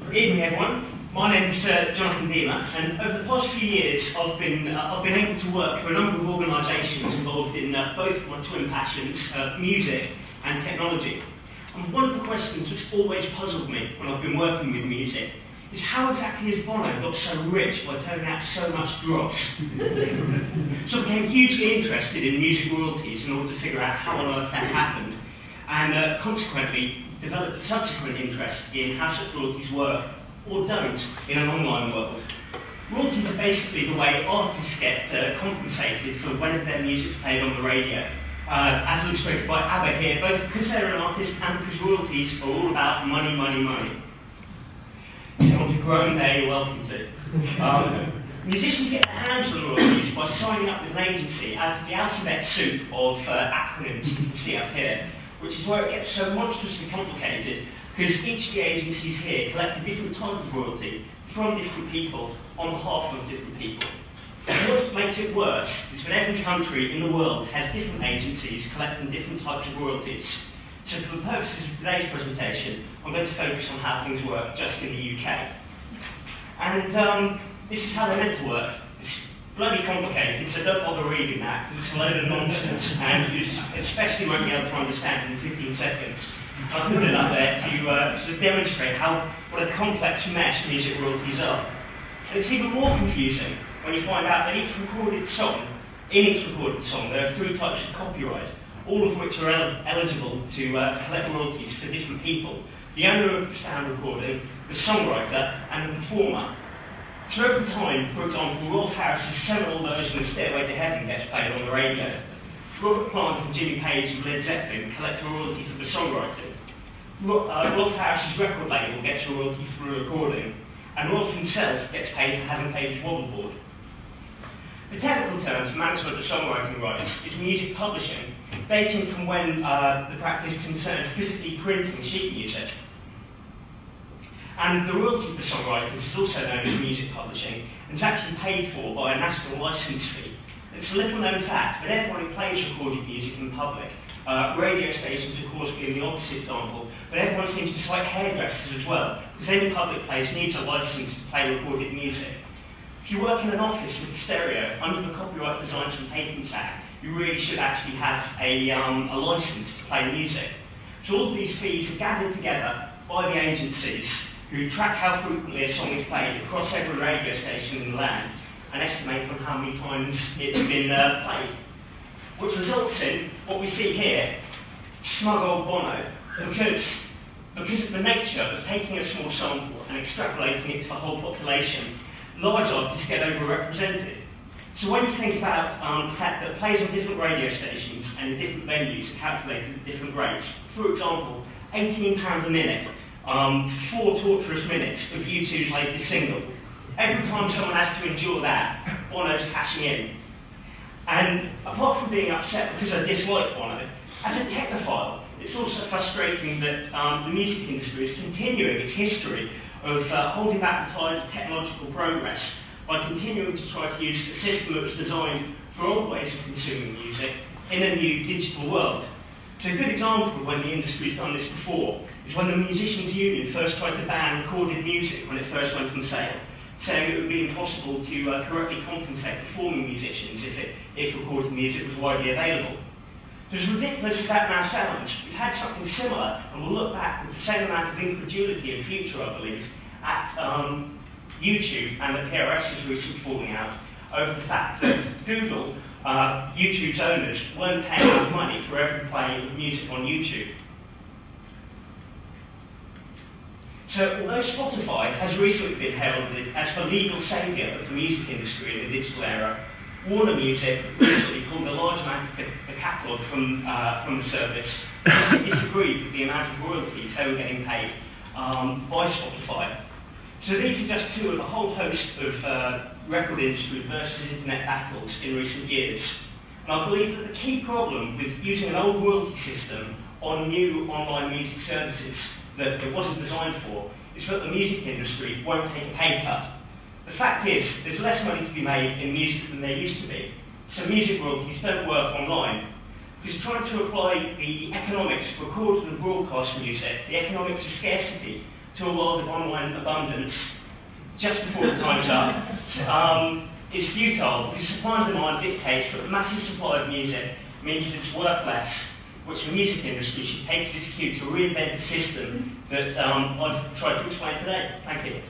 Good evening, everyone. My name's Jonathan Deamer, and over the past few years, I've been able to work for a number of organisations involved in both my twin passions, music and technology. And one of the questions that's always puzzled me when I've been working with music is how exactly has Bono got so rich by turning out so much dross? So I became hugely interested in music royalties in order to figure out how on earth that happened, and consequently developed a subsequent interest in how such royalties work or don't in an online world. Royalties are basically the way artists get compensated for whenever their music's played on the radio. As illustrated by ABBA here, both because they're an artist and because royalties are all about money, money, money. If you want to groan there, you're welcome to. Musicians get their hands on royalties by signing up with an agency out of the alphabet soup of acronyms you can see up here, which is where it gets so monstrously complicated, because each of the agencies here collect a different type of royalty from different people on behalf of different people. And what makes it worse is that every country in the world has different agencies collecting different types of royalties. So for the purposes of today's presentation, I'm going to focus on how things work just in the UK. And this is how they're meant to work. It's bloody complicated, so don't bother reading that, because it's a load of nonsense, and you especially won't be able to understand it in 15 seconds. I've put it up there to sort of demonstrate what a complex mess music royalties are. And it's even more confusing when you find out that in each recorded song, there are three types of copyright, all of which are eligible to collect royalties for different people: the owner of the sound recording, the songwriter, and the performer. So every time, for example, Rolf Harris's seminal version of Stairway to Heaven gets played on the radio, Robert Plant and Jimmy Page of Led Zeppelin collect a royalty for the songwriting. Rolf Harris's record label gets a royalty for the recording, and Rolf himself gets paid for having played his wobbleboard. The technical term for management of songwriting rights is music publishing, dating from when the practice concerned physically printing sheet music. And the royalty for songwriters is also known as music publishing, and is actually paid for by a national licence fee. It's a little known fact, but everyone who plays recorded music in public, radio stations of course being the opposite example, but everyone seems to cite hairdressers as well, because any public place needs a licence to play recorded music. If you work in an office with stereo, under the Copyright Designs and Patents Act, you really should actually have a licence to play music. So all of these fees are gathered together by the agencies who track how frequently a song is played across every radio station in the land and estimate on how many times it's been played. Which results in what we see here, smug old Bono, because of the nature of taking a small sample and extrapolating it to the whole population, large artists get overrepresented. So when you think about the fact that plays on different radio stations and in different venues are calculated at different rates, for example, £18 a minute, 4 torturous minutes of U2's latest single. Every time someone has to endure that, Bono's cashing in. And apart from being upset because I dislike Bono, as a technophile, it's also frustrating that the music industry is continuing its history of holding back the tide of technological progress by continuing to try to use the system that was designed for old ways of consuming music in a new digital world. So a good example of when the industry's done this before is when the Musicians' Union first tried to ban recorded music when it first went on sale, saying it would be impossible to correctly compensate performing musicians if recorded music was widely available. So as ridiculous as that now sounds, we've had something similar, and we'll look back with the same amount of incredulity in future, I believe, at YouTube and the PRS's recent falling out over the fact that Google, YouTube's owners, weren't paying enough money for every play of music on YouTube. So although Spotify has recently been heralded as the legal saviour of the music industry in the digital era, Warner Music recently pulled a large amount of the catalogue from the service because they disagreed with the amount of royalties they were getting paid by Spotify. So these are just two of a whole host of record industry versus internet battles in recent years. And I believe that the key problem with using an old royalty system on new online music services that it wasn't designed for is that the music industry won't take a pay cut. The fact is, there's less money to be made in music than there used to be. So music royalties don't work online. Because trying to apply the economics of recorded and broadcast music, the economics of scarcity, to a world of online abundance just before the time's up is futile, because supply and demand dictates that a massive supply of music means that it's worth less, which the music industry should take as its cue to reinvent a system that I've tried to explain today. Thank you.